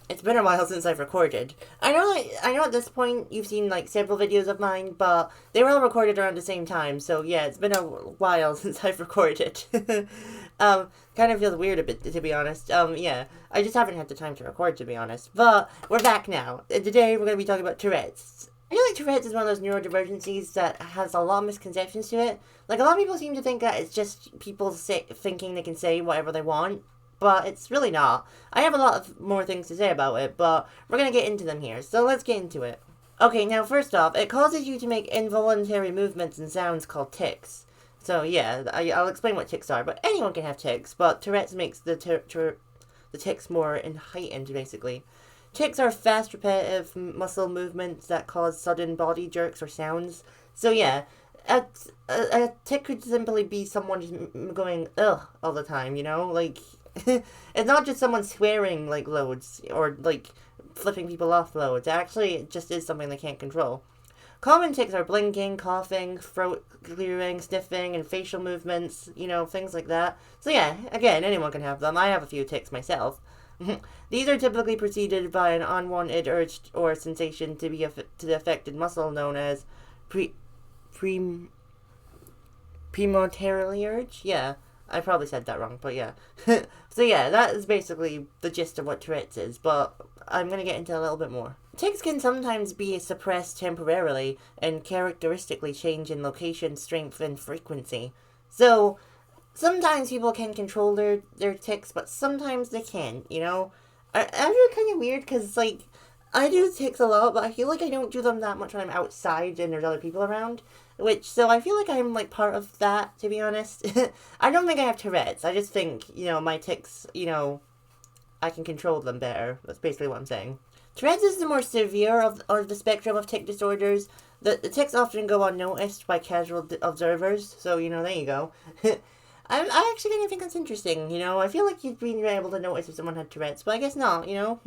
It's been a while since I've recorded. I know at this point you've seen like several videos of mine, but they were all recorded around the same time. So yeah, it's been a while since I've recorded. Kind of feels weird a bit to be honest. Yeah, I just haven't had the time to record to be honest. But we're back now. And today we're gonna be talking about Tourette's. I feel like Tourette's is one of those neurodivergencies that has a lot of misconceptions to it. Like a lot of people seem to think that it's just people thinking they can say whatever they want, but it's really not. I have a lot of more things to say about it, but we're gonna get into them here, so let's get into it. Okay, now first off, it causes you to make involuntary movements and sounds called tics. So yeah, I'll explain what tics are, but anyone can have tics, but Tourette's makes the tics more heightened, basically. Tics are fast, repetitive muscle movements that cause sudden body jerks or sounds. So yeah, a tic could simply be someone just going ugh all the time, you know? Like, it's not just someone swearing like loads or like flipping people off loads. Actually, it just is something they can't control. Common tics are blinking, coughing, throat clearing, sniffing, and facial movements, you know, things like that. So yeah, again, anyone can have them. I have a few tics myself. These are typically preceded by an unwanted urge or sensation to the affected muscle known as pre premotorial urge. Yeah, I probably said that wrong, but yeah. So yeah, that is basically the gist of what Tourette's is, but I'm gonna get into a little bit more. Tics can sometimes be suppressed temporarily and characteristically change in location, strength, and frequency. So sometimes people can control their tics, but sometimes they can't, you know? I feel kind of weird because, like, I do tics a lot, but I feel like I don't do them that much when I'm outside and there's other people around. So I feel like I'm, like, part of that, to be honest. I don't think I have Tourette's. I just think, you know, my tics, you know, I can control them better. That's basically what I'm saying. Tourette's is the more severe of the spectrum of tic disorders. The tics often go unnoticed by casual observers, so, you know, there you go. I actually kind of think that's interesting, you know? I feel like you'd be able to notice if someone had Tourette's, but I guess not, you know?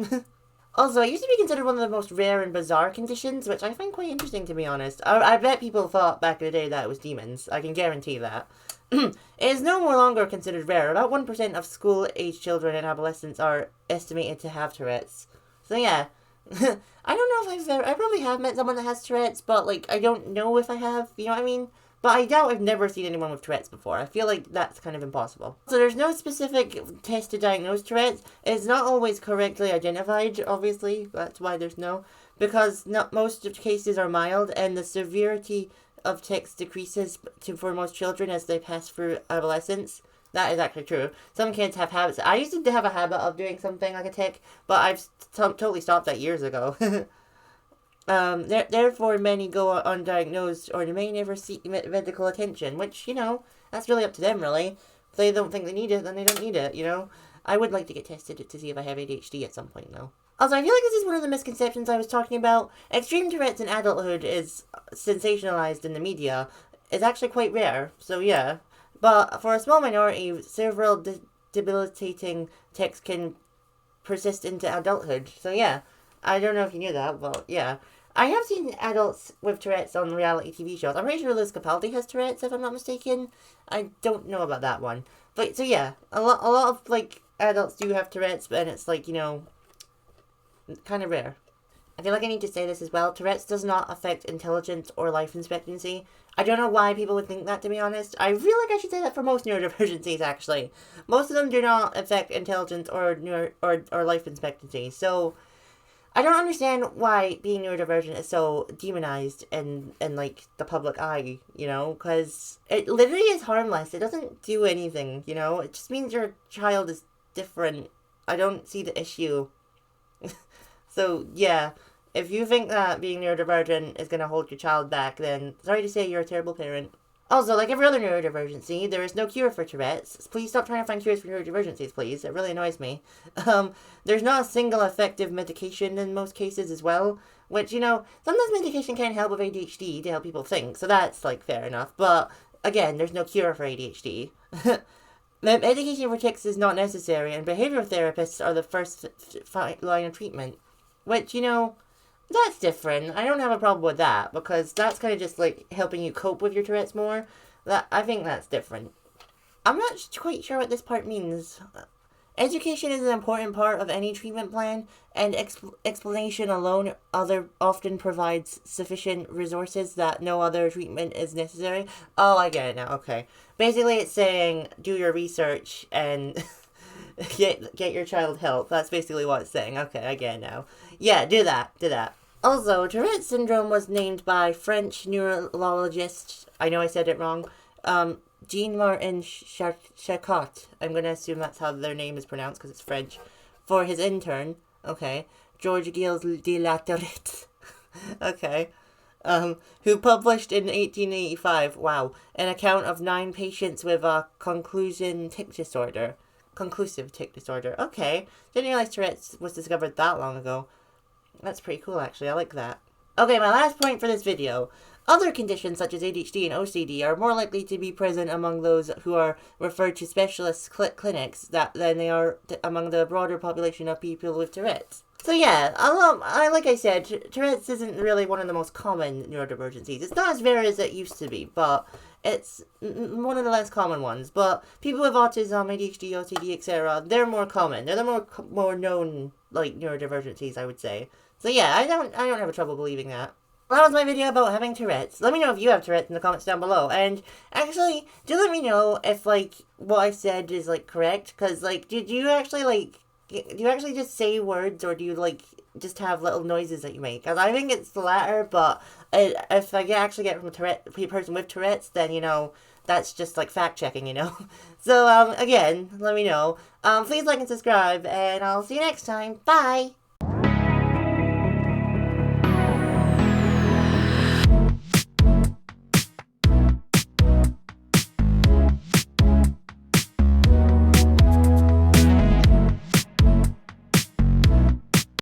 Also, it used to be considered one of the most rare and bizarre conditions, which I find quite interesting, to be honest. I bet people thought back in the day that it was demons. I can guarantee that. It is no more longer considered rare. About 1% of school-age children and adolescents are estimated to have Tourette's. So yeah. I don't know if I probably have met someone that has Tourette's, but, like, I don't know if I have, you know what I mean? But I doubt I've never seen anyone with Tourette's before. I feel like that's kind of impossible. So there's no specific test to diagnose Tourette's. It's not always correctly identified, obviously. That's why there's no. Because not most of cases are mild, and the severity of tics decreases for most children as they pass through adolescence. That is actually true. Some kids have habits. I used to have a habit of doing something like a tic, but I've totally stopped that years ago. Therefore, many go undiagnosed or they may never seek medical attention, which, you know, that's really up to them, really. If they don't think they need it, then they don't need it, you know? I would like to get tested to see if I have ADHD at some point, though. Also, I feel like this is one of the misconceptions I was talking about. Extreme Tourette's in adulthood is sensationalized in the media. It's actually quite rare, so yeah. But for a small minority, several debilitating tics can persist into adulthood, so yeah. I don't know if you knew that, but yeah. I have seen adults with Tourette's on reality TV shows. I'm pretty sure Liz Capaldi has Tourette's, if I'm not mistaken. I don't know about that one. But, so yeah, a lot of, like, adults do have Tourette's, and it's, like, you know, kind of rare. I feel like I need to say this as well. Tourette's does not affect intelligence or life expectancy. I don't know why people would think that, to be honest. I feel like I should say that for most neurodivergencies, actually. Most of them do not affect intelligence or life expectancy, so I don't understand why being neurodivergent is so demonized in like, the public eye, you know? Because it literally is harmless. It doesn't do anything, you know? It just means your child is different. I don't see the issue. So, yeah. If you think that being neurodivergent is going to hold your child back, then sorry to say you're a terrible parent. Also, like every other neurodivergency, there is no cure for Tourette's. Please stop trying to find cures for neurodivergencies, please. It really annoys me. There's not a single effective medication in most cases as well, which, you know, sometimes medication can help with ADHD to help people think, so that's, like, fair enough. But, again, there's no cure for ADHD. Medication for tics is not necessary, and behavioral therapists are the first line of treatment, which, you know, that's different. I don't have a problem with that, because that's kind of just, like, helping you cope with your Tourette's more. I think that's different. I'm not quite sure what this part means. Education is an important part of any treatment plan, and explanation alone often provides sufficient resources that no other treatment is necessary. Oh, I get it now. Okay. Basically, it's saying do your research and get your child help. That's basically what it's saying. Okay, I get it now. Yeah, do that. Do that. Also, Tourette syndrome was named by French neurologist, I know I said it wrong, Jean-Martin Charcot. I'm going to assume that's how their name is pronounced because it's French. For his intern, okay, George Gilles de la Tourette, okay, who published in 1885, wow, an account of 9 patients with a conclusive tic disorder. Okay. Didn't realize Tourette's was discovered that long ago. That's pretty cool, actually. I like that. Okay, my last point for this video. Other conditions such as ADHD and OCD are more likely to be present among those who are referred to specialist clinics than they are among the broader population of people with Tourette's. So yeah, like I said, Tourette's isn't really one of the most common neurodivergencies. It's not as rare as it used to be, but it's one of the less common ones. But people with autism, ADHD, OCD, etc., they're more common. They're the more known like neurodivergencies, I would say. So yeah, I don't have a trouble believing that. Well, that was my video about having Tourette's. Let me know if you have Tourette's in the comments down below. And actually, do let me know if like what I said is like correct. Cause like, do you actually just say words, or do you like just have little noises that you make? Cause I think it's the latter. But if I actually get from a person with Tourette's, then you know that's just like fact checking, you know. So again, let me know. Please like and subscribe, and I'll see you next time. Bye.